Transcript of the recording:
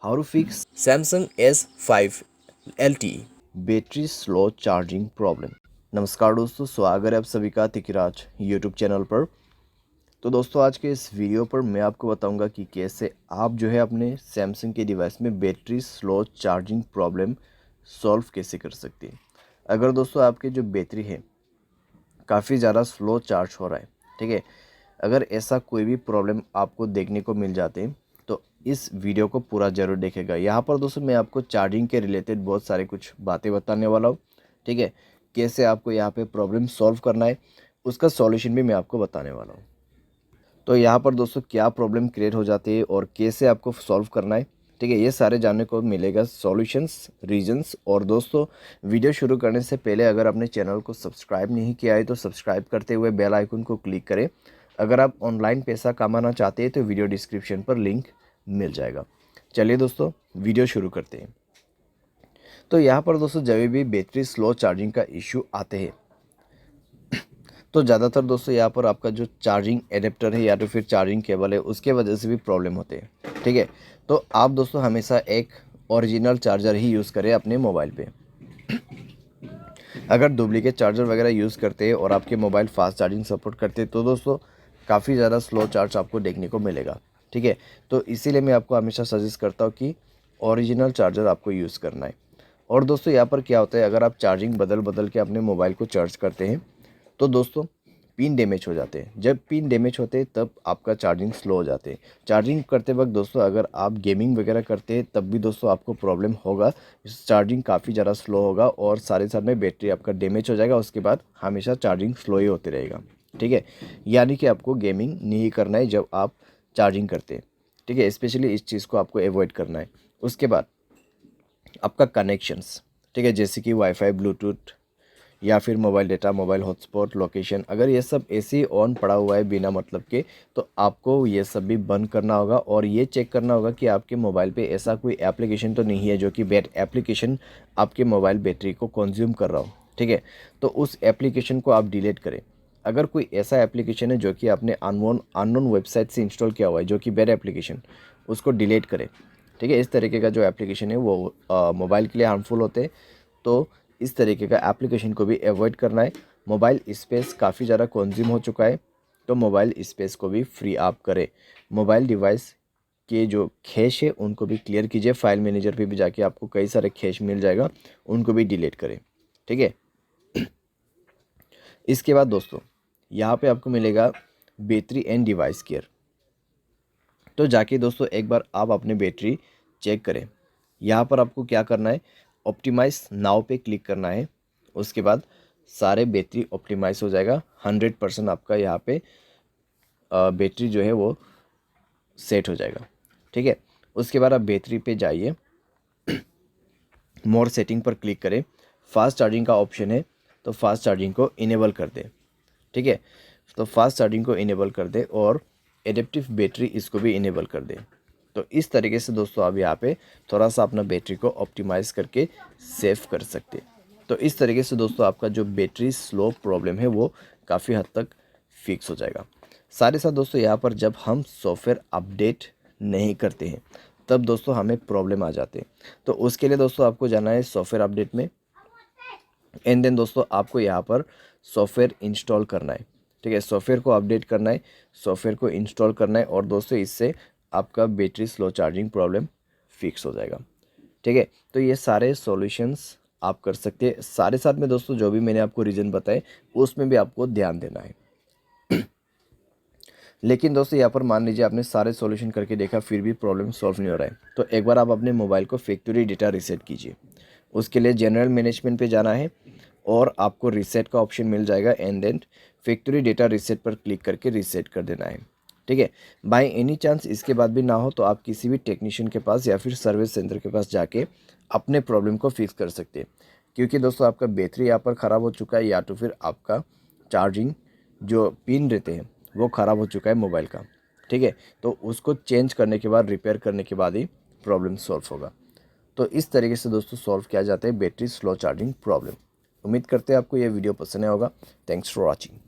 How to fix Samsung S5 LTE battery slow charging problem. नमस्कार दोस्तों, स्वागत है आप सभी का तिकिराज यूट्यूब चैनल पर। तो दोस्तों आज के इस वीडियो पर मैं आपको बताऊंगा कि कैसे आप जो है अपने सैमसंग के डिवाइस में battery slow charging problem solve कैसे कर सकते हैं। अगर दोस्तों आपकी जो बैटरी है काफ़ी ज़्यादा स्लो चार्ज हो रहा है, ठीक है, अगर ऐसा कोई भी प्रॉब्लम आपको देखने को मिल जाते हैं तो इस वीडियो को पूरा ज़रूर देखेगा। यहाँ पर दोस्तों मैं आपको चार्जिंग के रिलेटेड बहुत सारे कुछ बातें बताने वाला हूँ, ठीक है, कैसे आपको यहाँ पे प्रॉब्लम सॉल्व करना है उसका सॉल्यूशन भी मैं आपको बताने वाला हूँ। तो यहाँ पर दोस्तों क्या प्रॉब्लम क्रिएट हो जाती है और कैसे आपको सॉल्व करना है, ठीक है, ये सारे जानने को मिलेगा सॉल्यूशंस, रीजंस। और दोस्तों वीडियो शुरू करने से पहले अगर आपने चैनल को सब्सक्राइब नहीं किया है तो सब्सक्राइब करते हुए बेल आइकन को क्लिक करें। अगर आप ऑनलाइन पैसा कमाना चाहते हैं तो वीडियो डिस्क्रिप्शन पर लिंक मिल जाएगा। चलिए दोस्तों वीडियो शुरू करते हैं। तो यहाँ पर दोस्तों जब भी बैटरी स्लो चार्जिंग का इशू आते हैं तो ज़्यादातर दोस्तों यहाँ पर आपका जो चार्जिंग एडेप्टर है या तो फिर चार्जिंग केबल है उसके वजह से भी प्रॉब्लम होते हैं, ठीक है। तो आप दोस्तों हमेशा एक ओरिजिनल चार्जर ही यूज़ करें अपने मोबाइल पे। अगर डुप्लीकेट चार्जर वगैरह यूज़ करते हैं और आपके मोबाइल फास्ट चार्जिंग सपोर्ट करते हैं तो दोस्तों काफ़ी ज़्यादा स्लो चार्ज आपको देखने को मिलेगा, ठीक है। तो इसीलिए मैं आपको हमेशा सजेस्ट करता हूँ कि ओरिजिनल चार्जर आपको यूज़ करना है। और दोस्तों यहाँ पर क्या होता है, अगर आप चार्जिंग बदल बदल के अपने मोबाइल को चार्ज करते हैं तो दोस्तों पिन डैमेज हो जाते हैं। जब पिन डैमेज होते हैं तब आपका चार्जिंग स्लो हो जाते हैं। चार्जिंग करते वक्त दोस्तों अगर आप गेमिंग वगैरह करते हैं तब भी दोस्तों आपको प्रॉब्लम होगा, चार्जिंग काफ़ी ज़्यादा स्लो होगा और सारे साथ में बैटरी आपका डैमेज हो जाएगा। उसके बाद हमेशा चार्जिंग स्लो ही होते रहेगा, ठीक है। यानी कि आपको गेमिंग नहीं करना है जब आप चार्जिंग करते हैं, ठीक है, स्पेशली इस चीज़ को आपको अवॉइड करना है। उसके बाद आपका कनेक्शंस, ठीक है, जैसे कि वाईफाई, ब्लूटूथ या फिर mobile data, mobile hotspot, location, अगर ये सब ऐसे ही ऑन पड़ा हुआ है बिना मतलब के तो आपको ये सब भी बंद करना होगा और ये चेक करना होगा कि आपके मोबाइल पे ऐसा कोई एप्लीकेशन तो नहीं है जो कि बैड एप्लीकेशन आपके मोबाइल बैटरी को कंज्यूम कर रहा हो, ठीक है। तो उस एप्लीकेशन को आप डिलीट करें। अगर कोई ऐसा एप्लीकेशन है जो कि आपने अननोन वेबसाइट से इंस्टॉल किया हुआ है जो कि बैड एप्लीकेशन, उसको डिलीट करें, ठीक है। इस तरीके का जो एप्लीकेशन है वो मोबाइल के लिए हार्मफुल होते हैं, तो इस तरीके का एप्लीकेशन को भी अवॉइड करना है। मोबाइल स्पेस काफ़ी ज़्यादा कंज्यूम हो चुका है तो मोबाइल स्पेस को भी फ्री आप करें। मोबाइल डिवाइस के जो कैश है उनको भी क्लियर कीजिए। फाइल मैनेजर पे भी जाके आपको कई सारे कैश मिल जाएगा, उनको भी डिलीट करें, ठीक है। इसके बाद दोस्तों यहाँ पे आपको मिलेगा बैटरी एंड डिवाइस केयर। तो जाके दोस्तों एक बार आप अपनी बैटरी चेक करें। यहाँ पर आपको क्या करना है, ऑप्टिमाइज नाउ पे क्लिक करना है। उसके बाद सारे बैटरी ऑप्टिमाइज हो जाएगा। 100% आपका यहाँ पे बैटरी जो है वो सेट हो जाएगा, ठीक है। उसके बाद आप बैटरी पे जाइए, मोर सेटिंग पर क्लिक करें। फास्ट चार्जिंग का ऑप्शन है तो फास्ट चार्जिंग को इनेबल कर दें, ठीक है। तो फास्ट चार्जिंग को इनेबल कर दें और एडेप्टिव बैटरी इसको भी इनेबल कर दें। तो इस तरीके से दोस्तों आप यहाँ पे थोड़ा सा अपना बैटरी को ऑप्टिमाइज़ करके सेव कर सकते हैं। तो इस तरीके से दोस्तों आपका जो बैटरी स्लो प्रॉब्लम है वो काफ़ी हद तक फिक्स हो जाएगा। साथ ही साथ दोस्तों यहाँ पर जब हम सॉफ्टवेयर अपडेट नहीं करते हैं तब दोस्तों हमें प्रॉब्लम आ जाते हैं। तो उसके लिए दोस्तों आपको जाना है सॉफ्टवेयर अपडेट में एंड देन दोस्तों आपको यहाँ पर सॉफ्टवेयर इंस्टॉल करना है, ठीक है। सॉफ्टवेयर को अपडेट करना है, सॉफ्टवेयर को इंस्टॉल करना है और दोस्तों इससे आपका battery slow charging problem fix हो जाएगा, ठीक है। तो ये सारे सॉल्यूशंस आप कर सकते हैं। सारे साथ में दोस्तों जो भी मैंने आपको रीज़न बताए उसमें भी आपको ध्यान देना है। लेकिन दोस्तों यहाँ पर मान लीजिए आपने सारे सॉल्यूशन करके देखा फिर भी प्रॉब्लम सॉल्व नहीं हो रहा है तो एक बार आप अपने मोबाइल को फैक्ट्री डेटा रीसेट कीजिए। उसके लिए जनरल मैनेजमेंट पे जाना है और आपको रीसेट का ऑप्शन मिल जाएगा and then factory data reset पर क्लिक करके रीसेट कर देना है, ठीक है। बाय एनी चांस इसके बाद भी ना हो तो आप किसी भी टेक्नीशियन के पास या फिर सर्विस सेंटर के पास जाके अपने प्रॉब्लम को फिक्स कर सकते हैं। क्योंकि दोस्तों आपका बैटरी यहाँ पर ख़राब हो चुका है या तो फिर आपका चार्जिंग जो पिन रहते हैं वो ख़राब हो चुका है मोबाइल का, ठीक है। तो उसको चेंज करने के बाद, रिपेयर करने के बाद ही प्रॉब्लम सॉल्व होगा। तो इस तरीके से दोस्तों सॉल्व किया जाता है बैटरी स्लो चार्जिंग प्रॉब्लम। उम्मीद करते हैं आपको ये वीडियो पसंद आया होगा। Thanks for watching.